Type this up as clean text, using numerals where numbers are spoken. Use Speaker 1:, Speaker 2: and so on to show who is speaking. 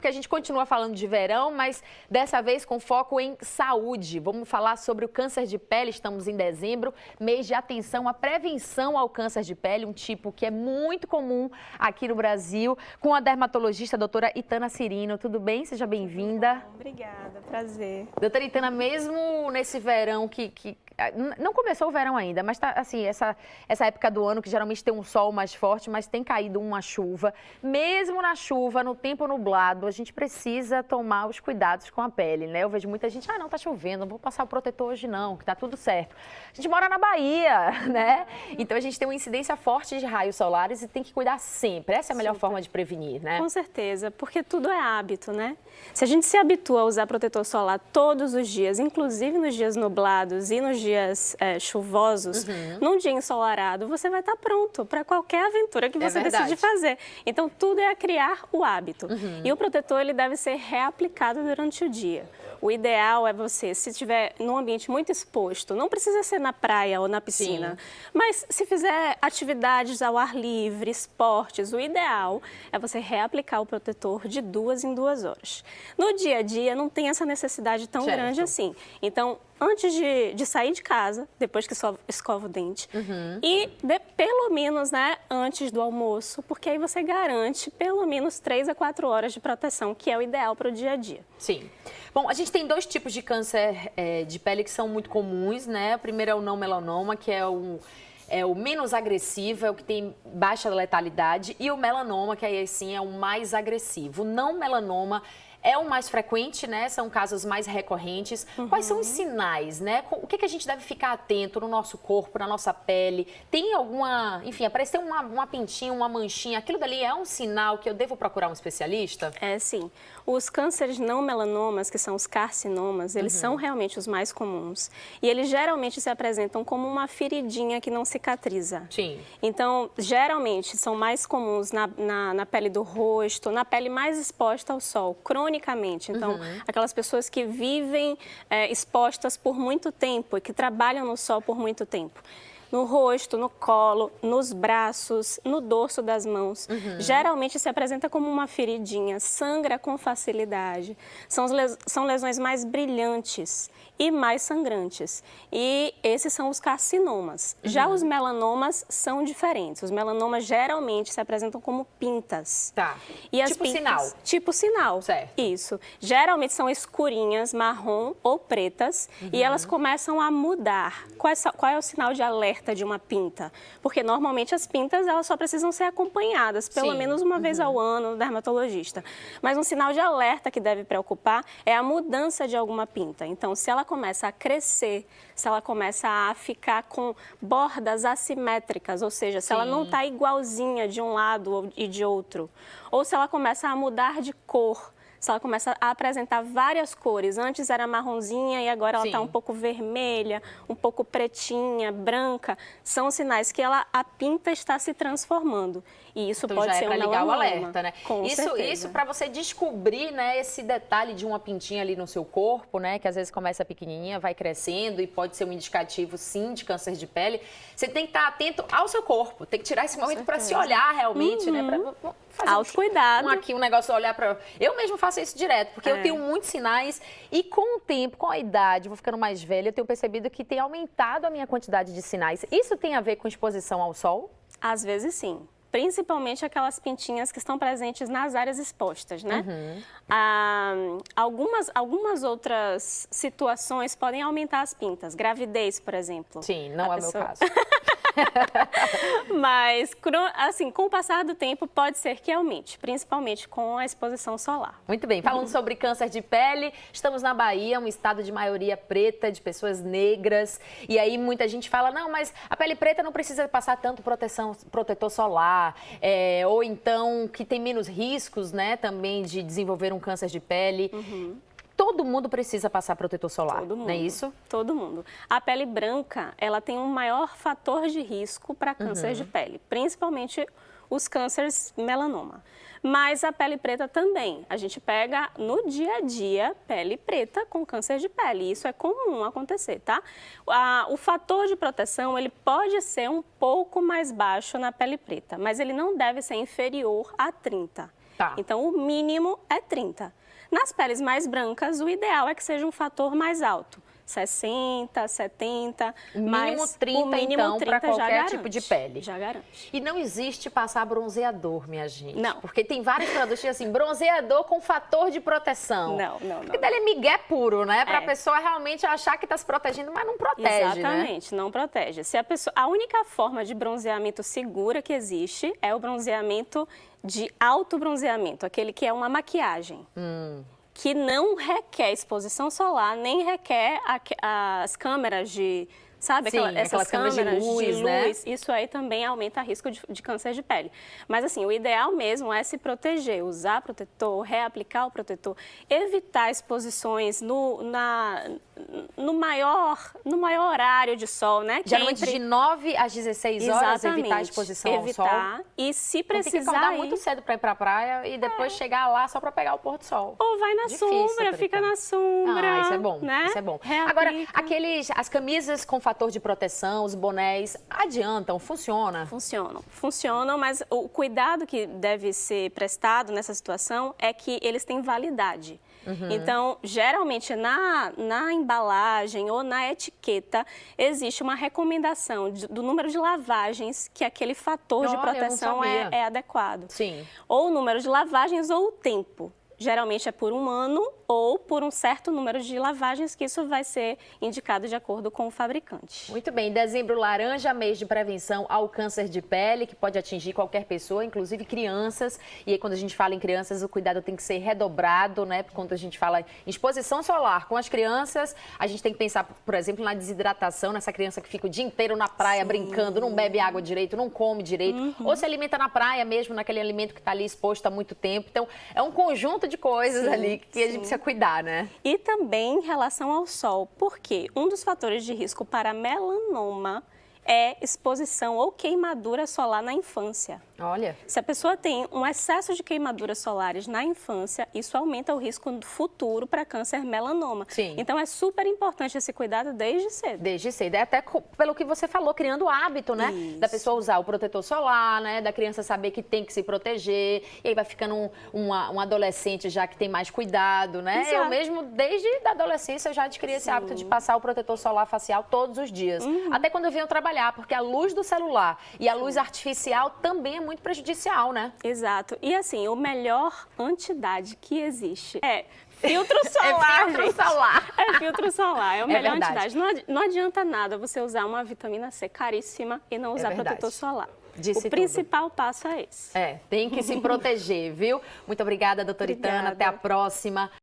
Speaker 1: Porque a gente continua falando de verão, mas dessa vez com foco em saúde. Vamos falar sobre o câncer de pele. Estamos em dezembro, mês de atenção à prevenção ao câncer de pele, um tipo que é muito comum aqui no Brasil, com a dermatologista a doutora Itana Cirino. Tudo bem? Seja bem-vinda.
Speaker 2: Obrigada, prazer.
Speaker 1: Doutora Itana, mesmo nesse verão que não começou o verão ainda, mas tá assim, essa época do ano que geralmente tem um sol mais forte, mas tem caído uma chuva. Mesmo na chuva, no tempo nublado, a gente precisa tomar os cuidados com a pele, né? Eu vejo muita gente, não tá chovendo, não vou passar o protetor hoje não, que tá tudo certo. A gente mora na Bahia, né? Então a gente tem uma incidência forte de raios solares e tem que cuidar sempre. Essa é a melhor forma de prevenir, né?
Speaker 2: Com certeza, porque tudo é hábito, né? Se a gente se habitua a usar protetor solar todos os dias, inclusive nos dias nublados e nos dias chuvosos, num dia ensolarado, você vai estar pronto para qualquer aventura que você decide fazer. Então, tudo é criar o hábito. E o protetor, ele deve ser reaplicado durante o dia. O ideal é você, se estiver num ambiente muito exposto, não precisa ser na praia ou na piscina, mas se fizer atividades ao ar livre, esportes, o ideal é você reaplicar o protetor de 2 em 2 horas. No dia a dia, não tem essa necessidade tão grande assim. Então, antes de sair de casa, depois que escova o dente, e pelo menos, né, antes do almoço, porque aí você garante pelo menos 3 a 4 horas de proteção, que é o ideal para o dia a dia.
Speaker 1: Sim. Bom, a gente tem 2 tipos de câncer de pele que são muito comuns, né? O primeiro é o não melanoma, que é o menos agressivo, é o que tem baixa letalidade, e o melanoma, que aí sim é o mais agressivo. O não melanoma é o mais frequente, né? São casos mais recorrentes. Quais são os sinais, né? O que a gente deve ficar atento no nosso corpo, na nossa pele? Tem alguma, enfim, apareceu uma pintinha, uma manchinha, aquilo dali é um sinal que eu devo procurar um especialista?
Speaker 2: É, sim. Os cânceres não melanomas, que são os carcinomas, eles são realmente os mais comuns. E eles geralmente se apresentam como uma feridinha que não cicatriza.
Speaker 1: Sim.
Speaker 2: Então, geralmente, são mais comuns na pele do rosto, na pele mais exposta ao sol, cronicamente. Então, aquelas pessoas que vivem expostas por muito tempo e que trabalham no sol por muito tempo. No rosto, no colo, nos braços, no dorso das mãos. Geralmente se apresenta como uma feridinha, sangra com facilidade. São lesões mais brilhantes e mais sangrantes. E esses são os carcinomas. Já os melanomas são diferentes. Os melanomas geralmente se apresentam como pintas.
Speaker 1: Tá.
Speaker 2: E as
Speaker 1: tipo
Speaker 2: pintas,
Speaker 1: sinal.
Speaker 2: Tipo sinal.
Speaker 1: Certo.
Speaker 2: Isso. Geralmente são escurinhas, marrom ou pretas, e elas começam a mudar. Qual é o sinal de alerta de uma pinta? Porque normalmente as pintas elas só precisam ser acompanhadas pelo menos uma vez ao ano no dermatologista. Mas um sinal de alerta que deve preocupar é a mudança de alguma pinta. Então, se ela começa a crescer, se ela começa a ficar com bordas assimétricas, ou seja, se ela não está igualzinha de um lado e de outro, ou se ela começa a mudar de cor, se ela começa a apresentar várias cores. Antes era marronzinha e agora ela está um pouco vermelha, um pouco pretinha, branca. São sinais que a pinta está se transformando. E isso
Speaker 1: então,
Speaker 2: pode
Speaker 1: já
Speaker 2: ser
Speaker 1: para ligar o alerta, né?
Speaker 2: Com certeza.
Speaker 1: Isso para você descobrir, né, esse detalhe de uma pintinha ali no seu corpo, né, que às vezes começa pequenininha, vai crescendo e pode ser um indicativo, sim, de câncer de pele. Você tem que estar atento ao seu corpo, tem que tirar esse momento para se olhar realmente, né, para fazer
Speaker 2: autocuidado.
Speaker 1: Um negócio, olhar para... Eu mesmo faço isso direto, porque eu tenho muitos sinais e com o tempo, com a idade, vou ficando mais velha, eu tenho percebido que tem aumentado a minha quantidade de sinais. Isso tem a ver com exposição ao sol?
Speaker 2: Às vezes sim. Principalmente aquelas pintinhas que estão presentes nas áreas expostas, né? Algumas outras situações podem aumentar as pintas. Gravidez, por exemplo.
Speaker 1: Sim, não é o meu caso.
Speaker 2: Mas, assim, com o passar do tempo, pode ser que aumente, principalmente com a exposição solar.
Speaker 1: Muito bem, falando sobre câncer de pele, estamos na Bahia, um estado de maioria preta, de pessoas negras, e aí muita gente fala, não, mas a pele preta não precisa passar tanto protetor solar, ou então que tem menos riscos, né, também de desenvolver um câncer de pele. Todo mundo precisa passar protetor solar,
Speaker 2: todo mundo,
Speaker 1: não é isso?
Speaker 2: Todo mundo. A pele branca, ela tem um maior fator de risco para câncer de pele, principalmente os cânceres melanoma. Mas a pele preta também. A gente pega no dia a dia pele preta com câncer de pele. Isso é comum acontecer, tá? O fator de proteção, ele pode ser um pouco mais baixo na pele preta, mas ele não deve ser inferior a 30.
Speaker 1: Tá.
Speaker 2: Então, o mínimo é 30. Nas peles mais brancas, o ideal é que seja um fator mais alto. 60, 70,
Speaker 1: Mínimo 30,
Speaker 2: o mínimo
Speaker 1: então, para
Speaker 2: 30 já
Speaker 1: qualquer
Speaker 2: garante,
Speaker 1: tipo de pele.
Speaker 2: Já garante.
Speaker 1: E não existe passar bronzeador, minha gente.
Speaker 2: Não.
Speaker 1: Porque tem vários produtos assim, bronzeador com fator de proteção.
Speaker 2: Não.
Speaker 1: Porque dele é migué puro, né? Pra
Speaker 2: É.
Speaker 1: pessoa realmente achar que tá se protegendo, mas não protege,
Speaker 2: Exatamente, não protege. Se a única forma de bronzeamento segura que existe é o bronzeamento de autobronzeamento, aquele que é uma maquiagem. Que não requer exposição solar, nem requer as câmeras de... Sabe,
Speaker 1: Sim,
Speaker 2: essas
Speaker 1: aquelas câmeras de luz, né?
Speaker 2: Isso aí também aumenta o risco de câncer de pele. Mas assim, o ideal mesmo é se proteger, usar protetor, reaplicar o protetor, evitar exposições no maior horário de sol, né?
Speaker 1: Geralmente de 9 às 16 horas,
Speaker 2: Exatamente.
Speaker 1: evitar a exposição ao sol.
Speaker 2: E se
Speaker 1: Então, tem que
Speaker 2: precisar
Speaker 1: acordar muito cedo para ir pra praia e depois chegar lá só para pegar o pôr do sol.
Speaker 2: ou vai na
Speaker 1: Difícil,
Speaker 2: sombra, fica
Speaker 1: Tritana.
Speaker 2: na sombra.
Speaker 1: Isso é bom,
Speaker 2: né?
Speaker 1: isso é bom.
Speaker 2: Reaplica.
Speaker 1: Agora, as camisas com fator de proteção, os bonés, adiantam, funciona?
Speaker 2: Funcionam, mas o cuidado que deve ser prestado nessa situação é que eles têm validade. Então, geralmente, na embalagem ou na etiqueta, existe uma recomendação do número de lavagens que aquele fator de
Speaker 1: Olha, eu não
Speaker 2: proteção
Speaker 1: sabia.
Speaker 2: é adequado.
Speaker 1: Sim.
Speaker 2: Ou o número de lavagens ou o tempo. Geralmente é por um ano ou por um certo número de lavagens, que isso vai ser indicado de acordo com o fabricante.
Speaker 1: Muito bem, dezembro laranja, mês de prevenção ao câncer de pele, que pode atingir qualquer pessoa, inclusive crianças. E aí, quando a gente fala em crianças, o cuidado tem que ser redobrado, né? Quando a gente fala em exposição solar com as crianças, a gente tem que pensar, por exemplo, na desidratação, nessa criança que fica o dia inteiro na praia brincando, não bebe água direito, não come direito, ou se alimenta na praia mesmo, naquele alimento que está ali exposto há muito tempo. Então, é um conjunto de coisas ali que a gente precisa cuidar, né?
Speaker 2: E também em relação ao sol, porque um dos fatores de risco para melanoma é exposição ou queimadura solar na infância.
Speaker 1: Olha.
Speaker 2: Se a pessoa tem um excesso de queimaduras solares na infância, isso aumenta o risco futuro para câncer melanoma.
Speaker 1: Sim.
Speaker 2: Então é super importante esse cuidado desde cedo.
Speaker 1: Desde cedo. É até pelo que você falou, criando o hábito, né?
Speaker 2: Isso.
Speaker 1: Da pessoa usar o protetor solar, né? Da criança saber que tem que se proteger. E aí vai ficando um adolescente já que tem mais cuidado, né?
Speaker 2: Exato.
Speaker 1: Eu mesmo, desde a adolescência, eu já adquiri esse hábito de passar o protetor solar facial todos os dias. Até quando eu venho trabalhar, porque a luz do celular e a luz artificial também é muito prejudicial, né?
Speaker 2: Exato. E assim, o melhor anti-idade que existe é filtro solar.
Speaker 1: Filtro
Speaker 2: gente.
Speaker 1: solar.
Speaker 2: É filtro solar, é o melhor
Speaker 1: verdade.
Speaker 2: anti-idade. Não adianta nada você usar uma vitamina C caríssima e não usar
Speaker 1: verdade.
Speaker 2: protetor solar.
Speaker 1: Disse
Speaker 2: o
Speaker 1: tudo.
Speaker 2: principal passo é esse.
Speaker 1: Tem que se proteger, viu? Muito obrigada, doutora Itana.
Speaker 2: Obrigada.
Speaker 1: Até a próxima.